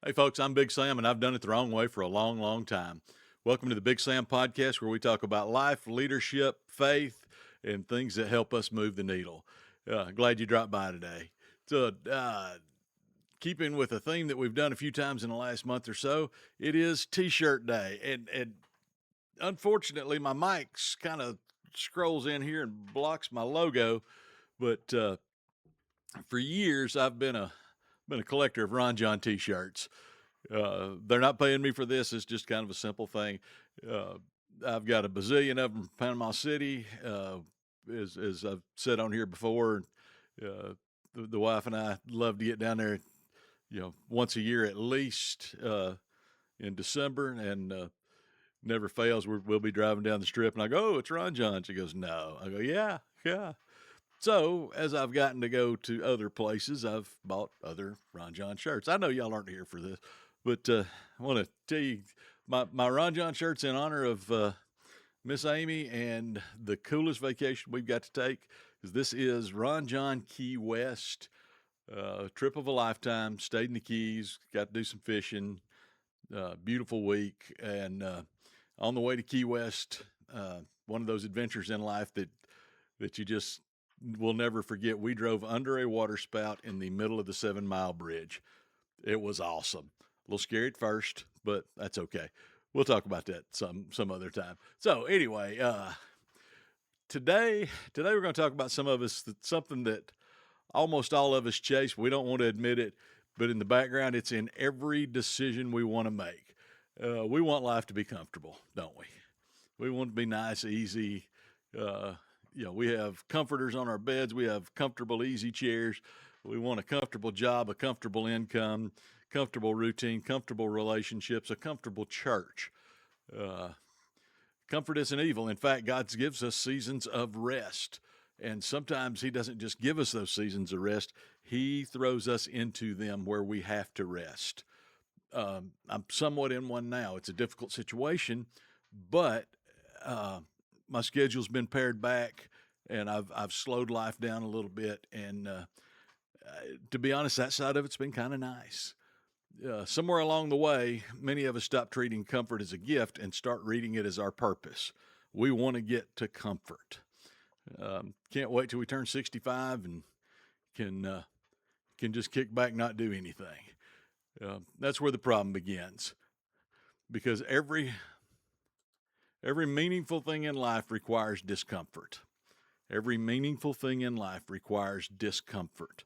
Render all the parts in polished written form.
Hey, folks, I'm Big Sam, and I've done it the wrong way for a long, long time. Welcome to the Big Sam Podcast, where we talk about life, leadership, faith, and things that help us move the needle. Glad you dropped by today. So, keeping with a theme that we've done a few times in the last month or so, it is T-shirt day, and unfortunately, my mic's kind of scrolls in here and blocks my logo. But for years, I've been a collector of Ron John T-shirts. They're not paying me for this. It's just kind of a simple thing. Uh, I've got a bazillion of them in Panama City. As I've said on here before, the wife and I love to get down there, once a year at least in December, and never fails. We'll be driving down the strip, and I go, "Oh, it's Ron John." She goes, "No." I go, "Yeah, yeah." So as I've gotten to go to other places, I've bought other Ron John shirts. I know y'all aren't here for this, but I want to tell you my Ron John shirt's in honor of Miss Amy and the coolest vacation we've got to take. Because this is Ron John Key West, trip of a lifetime. Stayed in the Keys, got to do some fishing. Beautiful week, and on the way to Key West, one of those adventures in life that you just will never forget. We drove under a water spout in the middle of the 7 Mile Bridge. It was awesome. A little scary at first, but that's okay. We'll talk about that some other time. So anyway, today we're going to talk about something that almost all of us chase. We don't want to admit it, but in the background, it's in every decision we want to make. We want life to be comfortable, don't we? We want to be nice, easy. We have comforters on our beds. We have comfortable, easy chairs. We want a comfortable job, a comfortable income, comfortable routine, comfortable relationships, a comfortable church. Uh, Comfort isn't evil. In fact, God gives us seasons of rest. And sometimes He doesn't just give us those seasons of rest, He throws us into them where we have to rest. I'm somewhat in one now. It's a difficult situation, but uh, my schedule's been pared back, and I've slowed life down a little bit. And to be honest, that side of it's been kind of nice. Somewhere along the way, many of us stop treating comfort as a gift and start reading it as our purpose. We want to get to comfort. Can't wait till we turn 65 and can just kick back, not do anything. That's where the problem begins, because every meaningful thing in life requires discomfort. Every meaningful thing in life requires discomfort.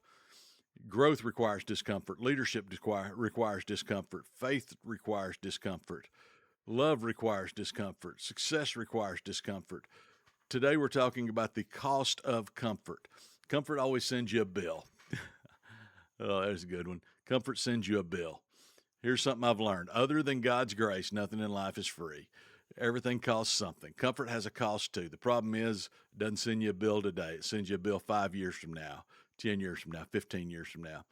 Growth requires discomfort. Leadership requires discomfort. Faith requires discomfort. Love requires discomfort. Success requires discomfort. Today we're talking about the cost of comfort. Comfort always sends you a bill. Oh, there's a good one. Comfort sends you a bill. Here's something I've learned. Other than God's grace, nothing in life is free. Everything costs something. Comfort has a cost too. The problem is, it doesn't send you a bill today. It sends you a bill 5 years from now, 10 years from now, 15 years from now.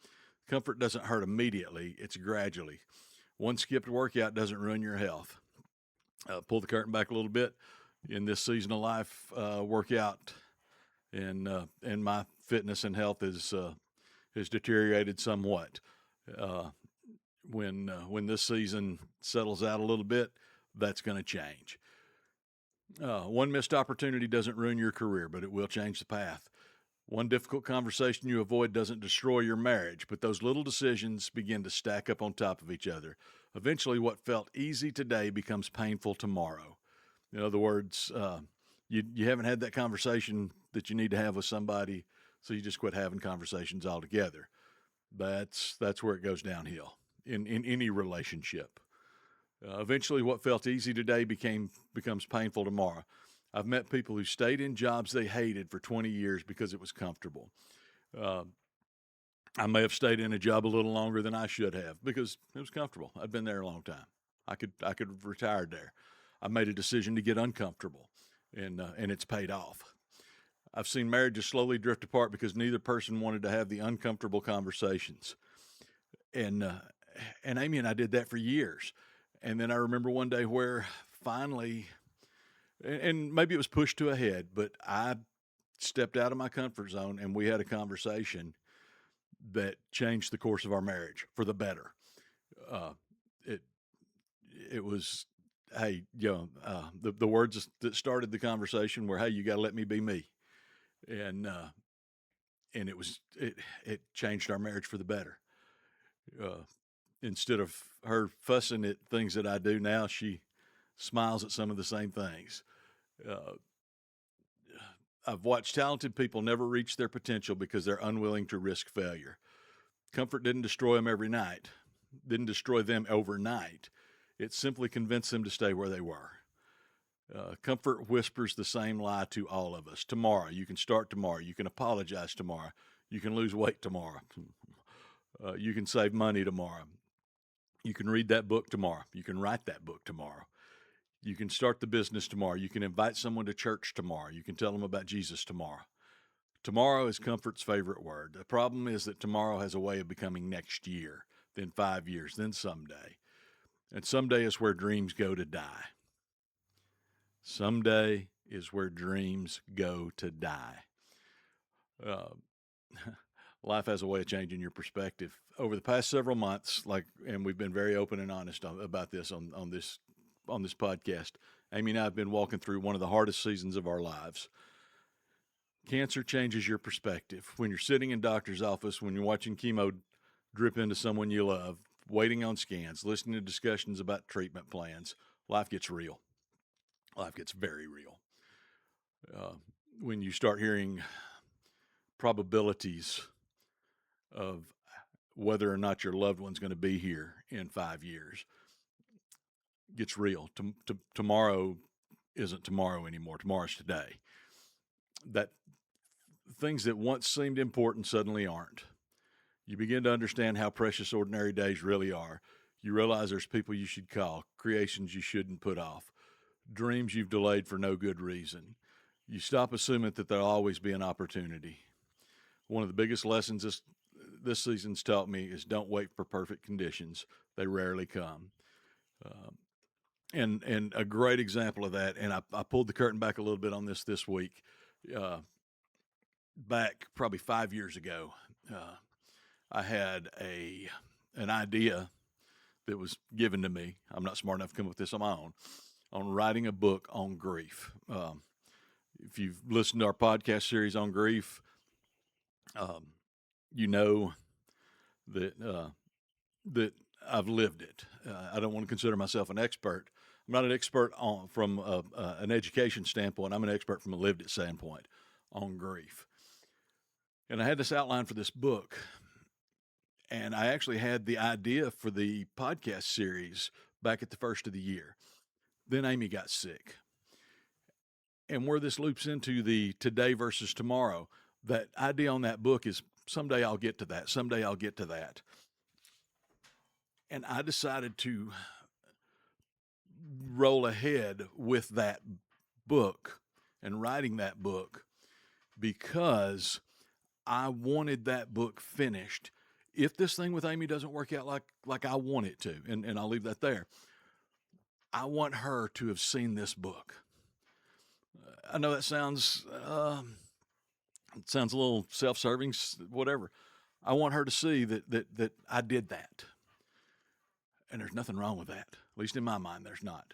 Comfort doesn't hurt immediately. It's gradually. One skipped workout doesn't ruin your health. Pull the curtain back a little bit. In this season of life, workout and my fitness and health is deteriorated somewhat. Uh, when this season settles out a little bit, that's going to change. One missed opportunity doesn't ruin your career, but it will change the path. One difficult conversation you avoid doesn't destroy your marriage, but those little decisions begin to stack up on top of each other. Eventually, what felt easy today becomes painful tomorrow. In other words, you haven't had that conversation that you need to have with somebody, so you just quit having conversations altogether. That's where it goes downhill in any relationship. Eventually, what felt easy today becomes painful tomorrow. I've met people who stayed in jobs they hated for 20 years because it was comfortable. Uh, I may have stayed in a job a little longer than I should have because it was comfortable. I'd been there a long time. I could have retired there. I made a decision to get uncomfortable, and it's paid off. I've seen marriages slowly drift apart because neither person wanted to have the uncomfortable conversations. And Amy and I did that for years. And then I remember one day where finally, and maybe it was pushed to a head, but I stepped out of my comfort zone and we had a conversation that changed the course of our marriage for the better. uh, it it was, hey, the words that started the conversation were, hey, you got to let me be me, and it changed our marriage for the better. Uh, Instead of her fussing at things that I do now, she smiles at some of the same things. Uh, I've watched talented people never reach their potential because they're unwilling to risk failure. Comfort didn't destroy them every night, didn't destroy them overnight. It simply convinced them to stay where they were. Comfort whispers the same lie to all of us. Tomorrow, you can start tomorrow. You can apologize tomorrow. You can lose weight tomorrow. You can save money tomorrow. You can read that book tomorrow. You can write that book tomorrow. You can start the business tomorrow. You can invite someone to church tomorrow. You can tell them about Jesus tomorrow. Tomorrow is comfort's favorite word. The problem is that tomorrow has a way of becoming next year, then 5 years, then someday. And someday is where dreams go to die. Someday is where dreams go to die. Life has a way of changing your perspective. Over the past several months, and we've been very open and honest about this on this podcast. Amy and I have been walking through one of the hardest seasons of our lives. Cancer changes your perspective. When you're sitting in doctor's office, when you're watching chemo drip into someone you love, waiting on scans, listening to discussions about treatment plans, life gets real. Life gets very real. When you start hearing probabilities of whether or not your loved one's going to be here in 5 years, gets real. Tomorrow isn't tomorrow anymore. Tomorrow's today. That things that once seemed important suddenly aren't. You begin to understand how precious ordinary days really are. You realize there's people you should call, creations you shouldn't put off, dreams you've delayed for no good reason. You stop assuming that there'll always be an opportunity. One of the biggest lessons this season's taught me is don't wait for perfect conditions. They rarely come. And a great example of that, and I pulled the curtain back a little bit on this week. Back probably 5 years ago, I had an idea that was given to me. I'm not smart enough to come up with this on my own, on writing a book on grief. If you've listened to our podcast series on grief, you know that I've lived it. I don't want to consider myself an expert. I'm not an expert from an education standpoint. I'm an expert from a lived it standpoint on grief. And I had this outline for this book. And I actually had the idea for the podcast series back at the first of the year. Then Amy got sick. And where this loops into the today versus tomorrow, that idea on that book is someday I'll get to that. Someday I'll get to that. And I decided to roll ahead with that book and writing that book because I wanted that book finished. If this thing with Amy doesn't work out like I want it to, and I'll leave that there, I want her to have seen this book. I know that sounds a little self-serving, whatever. I want her to see that I did that. And there's nothing wrong with that. At least in my mind, there's not.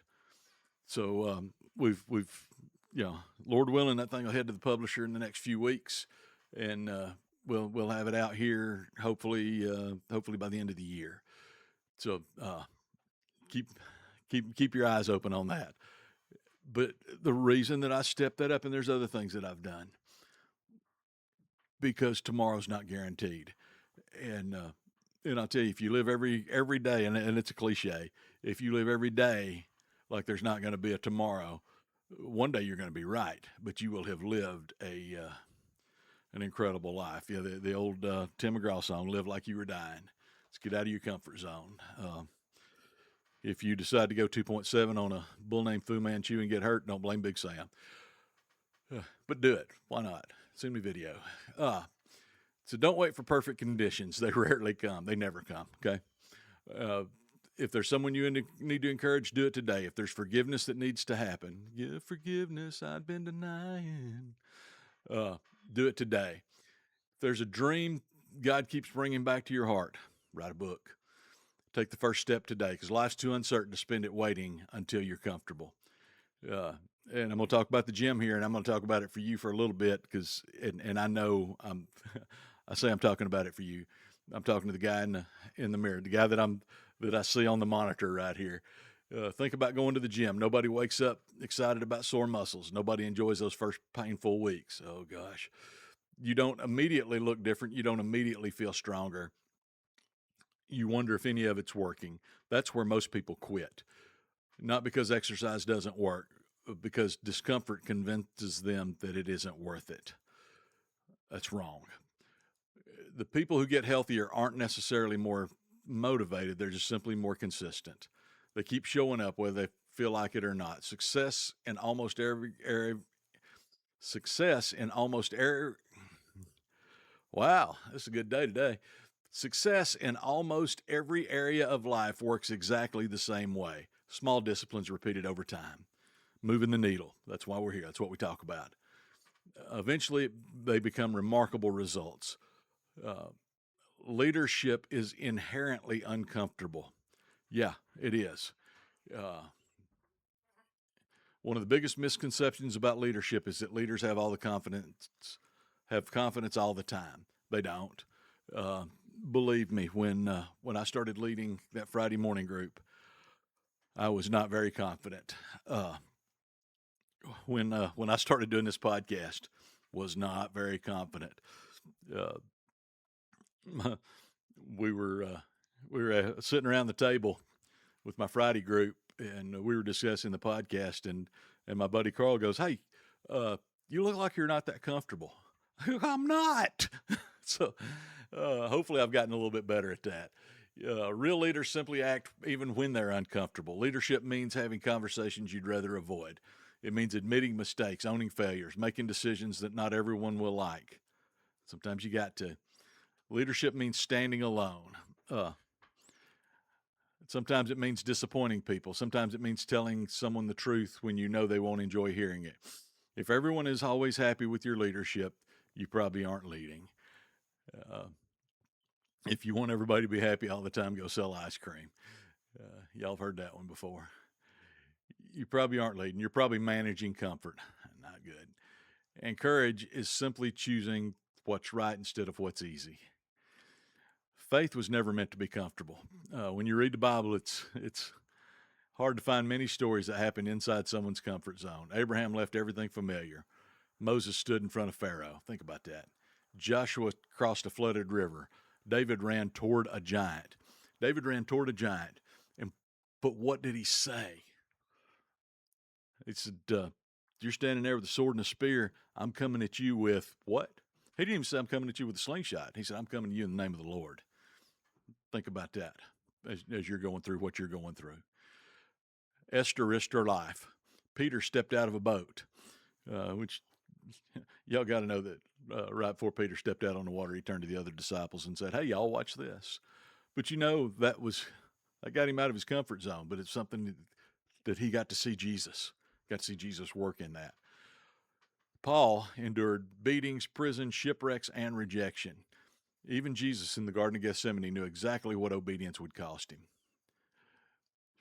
So we've Lord willing, that thing will head to the publisher in the next few weeks, and we'll have it out here hopefully by the end of the year. So keep your eyes open on that. But the reason that I stepped that up, and there's other things that I've done, because tomorrow's not guaranteed, and I'll tell you, if you live every day, and it's a cliche, if you live every day like there's not going to be a tomorrow, one day you're going to be right, but you will have lived an incredible life. Yeah, the old Tim McGraw song, "Live Like You Were Dying." Let's get out of your comfort zone. If you decide to go 2.7 on a bull named Fu Manchu and get hurt, don't blame Big Sam. But do it. Why not? Send me video. So don't wait for perfect conditions. They rarely come. They never come, okay? If there's someone you need to encourage, do it today. If there's forgiveness that needs to happen, forgiveness I'd been denying. Do it today. If there's a dream God keeps bringing back to your heart, write a book. Take the first step today, because life's too uncertain to spend it waiting until you're comfortable. And I'm going to talk about the gym here, and I'm going to talk about it for you for a little bit, because and I know I say I'm talking about it for you. I'm talking to the guy in the mirror, the guy that I see on the monitor right here. Think about going to the gym. Nobody wakes up excited about sore muscles. Nobody enjoys those first painful weeks. Oh gosh, you don't immediately look different. You don't immediately feel stronger. You wonder if any of it's working. That's where most people quit. Not because exercise doesn't work, but because discomfort convinces them that it isn't worth it. That's wrong. The people who get healthier aren't necessarily more motivated. They're just simply more consistent. They keep showing up whether they feel like it or not. Success in almost every area. Wow, this is a good day today. Success in almost every area of life works exactly the same way. Small disciplines repeated over time. Moving the needle. That's why we're here. That's what we talk about. Eventually, they become remarkable results. Leadership is inherently uncomfortable. Yeah, it is. One of the biggest misconceptions about leadership is that leaders have confidence all the time. They don't. Believe me, when I started leading that Friday morning group, I was not very confident. When I started doing this podcast, was not very confident. We were sitting around the table with my Friday group, and we were discussing the podcast, and my buddy Carl goes, "Hey, you look like you're not that comfortable." I'm not. So hopefully I've gotten a little bit better at that. Real leaders simply act even when they're uncomfortable. Leadership means having conversations you'd rather avoid. It means admitting mistakes, owning failures, making decisions that not everyone will like. Sometimes you got to. Leadership means standing alone. Sometimes it means disappointing people. Sometimes it means telling someone the truth when you know they won't enjoy hearing it. If everyone is always happy with your leadership, you probably aren't leading. If you want everybody to be happy all the time, go sell ice cream. Y'all have heard that one before. You probably aren't leading. You're probably managing comfort. Not good. And courage is simply choosing what's right instead of what's easy. Faith was never meant to be comfortable. When you read the Bible, it's hard to find many stories that happen inside someone's comfort zone. Abraham left everything familiar. Moses stood in front of Pharaoh. Think about that. Joshua crossed a flooded river. David ran toward a giant. But what did he say? He said, you're standing there with a sword and a spear. I'm coming at you with what? He didn't even say, I'm coming at you with a slingshot. He said, I'm coming to you in the name of the Lord. Think about that as you're going through what you're going through. Esther risked her life. Peter stepped out of a boat, which y'all got to know that right before Peter stepped out on the water, he turned to the other disciples and said, hey, y'all watch this. But that got him out of his comfort zone, but it's something that he got to see Jesus work in that. Paul endured beatings, prison, shipwrecks, and rejection. Even Jesus in the Garden of Gethsemane knew exactly what obedience would cost him.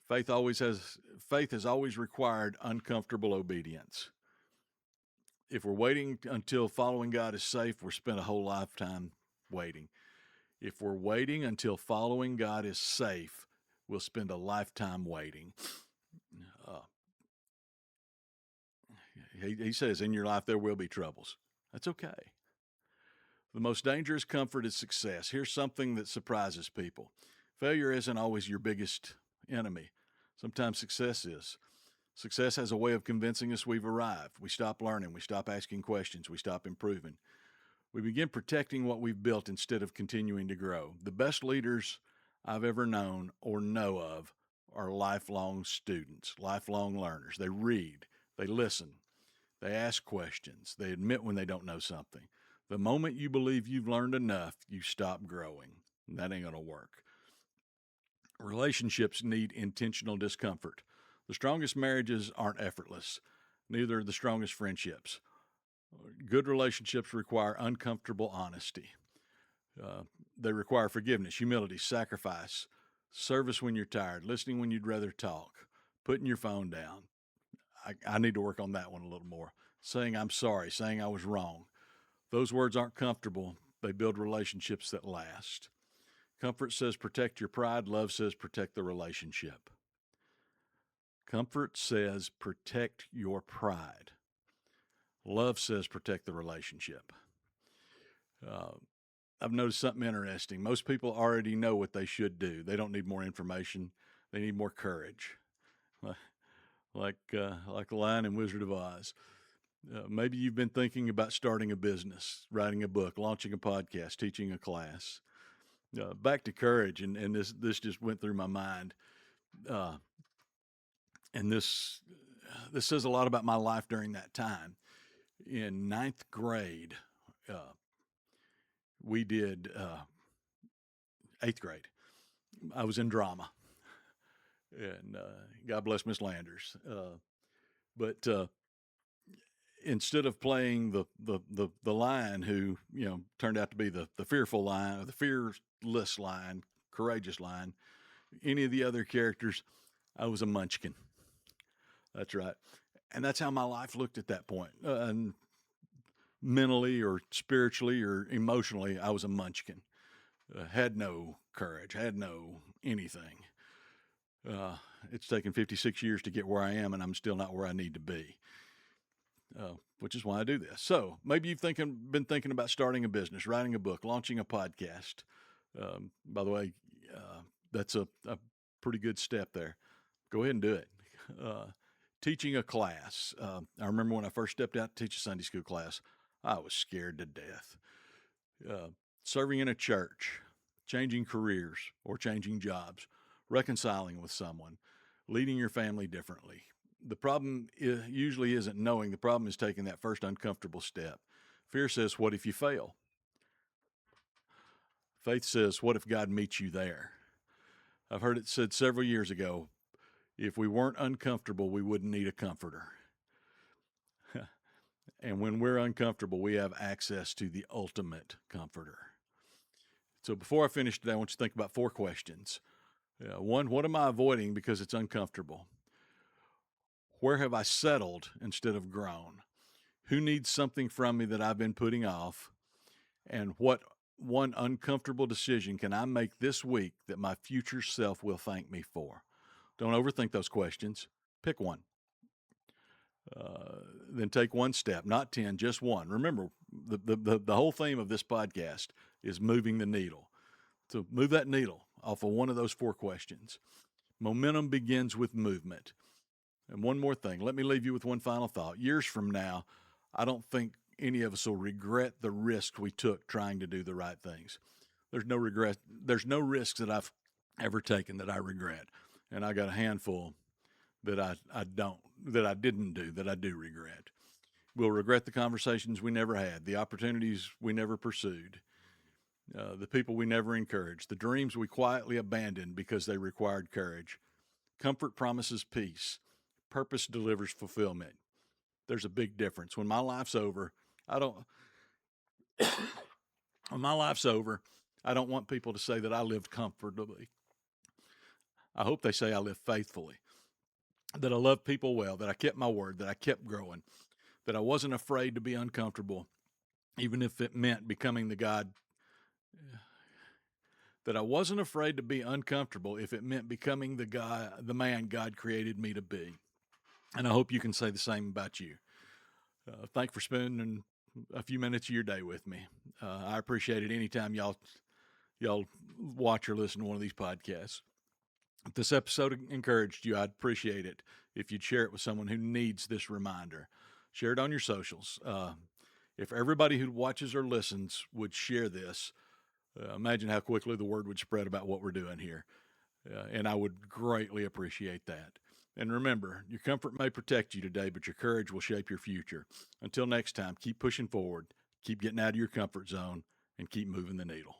Faith has always required uncomfortable obedience. If we're waiting until following God is safe, we're spent a whole lifetime waiting. If we're waiting until following God is safe, we'll spend a lifetime waiting. He says, in your life there will be troubles. That's okay. The most dangerous comfort is success. Here's something that surprises people. Failure isn't always your biggest enemy. Sometimes success is. Success has a way of convincing us we've arrived. We stop learning. We stop asking questions. We stop improving. We begin protecting what we've built instead of continuing to grow. The best leaders I've ever known or know of are lifelong students, lifelong learners. They read, they listen, they ask questions, they admit when they don't know something. The moment you believe you've learned enough, you stop growing. That ain't going to work. Relationships need intentional discomfort. The strongest marriages aren't effortless. Neither are the strongest friendships. Good relationships require uncomfortable honesty. They require forgiveness, humility, sacrifice, service when you're tired, listening when you'd rather talk, putting your phone down. I need to work on that one a little more. Saying I'm sorry, saying I was wrong. Those words aren't comfortable. They build relationships that last. Comfort says protect your pride. Love says protect the relationship. Comfort says protect your pride. Love says protect the relationship. I've noticed something interesting. Most people already know what they should do. They don't need more information. They need more courage. Like the Lion and Wizard of Oz. Maybe you've been thinking about starting a business, writing a book, launching a podcast, teaching a class. Back to courage, and this just went through my mind. And this says a lot about my life during that time. In ninth grade, we did eighth grade. I was in drama, and God bless Miss Landers. But instead of playing the lion who turned out to be the fearful lion, or the fearless lion, courageous lion, any of the other characters, I was a munchkin. That's right. And that's how my life looked at that point. And mentally or spiritually or emotionally, I was a munchkin. Had no courage, had no anything. It's taken 56 years to get where I am, and I'm still not where I need to be, which is why I do this. So maybe you've been thinking about starting a business, writing a book, launching a podcast. By the way, that's a pretty good step there. Go ahead and do it. Teaching a class. I remember when I first stepped out to teach a Sunday school class, I was scared to death. Serving in a church, changing careers or changing jobs, reconciling with someone, leading your family differently. The problem usually isn't knowing. The problem is taking that first uncomfortable step. Fear says, what if you fail? Faith says, what if God meets you there? I've heard it said several years ago, if we weren't uncomfortable, we wouldn't need a comforter. And when we're uncomfortable, we have access to the ultimate comforter. So before I finish today, I want you to think about 4 questions. One, what am I avoiding because it's uncomfortable? Where have I settled instead of grown? Who needs something from me that I've been putting off? And what one uncomfortable decision can I make this week that my future self will thank me for? Don't overthink those questions. Pick one. Then take one step, not 10, just one. Remember, the whole theme of this podcast is moving the needle. So move that needle off of one of those 4 questions. Momentum begins with movement. And one more thing, let me leave you with one final thought. Years from now, I don't think any of us will regret the risk we took trying to do the right things. There's no regret. There's no risks that I've ever taken that I regret. And I got a handful that I didn't do, that I do regret. We'll regret the conversations we never had, the opportunities we never pursued, the people we never encouraged, the dreams we quietly abandoned because they required courage. Comfort promises peace. Purpose delivers fulfillment. There's a big difference. When my life's over, when my life's over, I don't want people to say that I lived comfortably. I hope they say I lived faithfully, that I loved people well, that I kept my word, that I kept growing, that I wasn't afraid to be uncomfortable, even if it meant becoming the man God created me to be. And I hope you can say the same about you. Thanks for spending a few minutes of your day with me. I appreciate it anytime y'all watch or listen to one of these podcasts. If this episode encouraged you, I'd appreciate it if you'd share it with someone who needs this reminder. Share it on your socials. If everybody who watches or listens would share this, imagine how quickly the word would spread about what we're doing here. And I would greatly appreciate that. And remember, your comfort may protect you today, but your courage will shape your future. Until next time, keep pushing forward, keep getting out of your comfort zone, and keep moving the needle.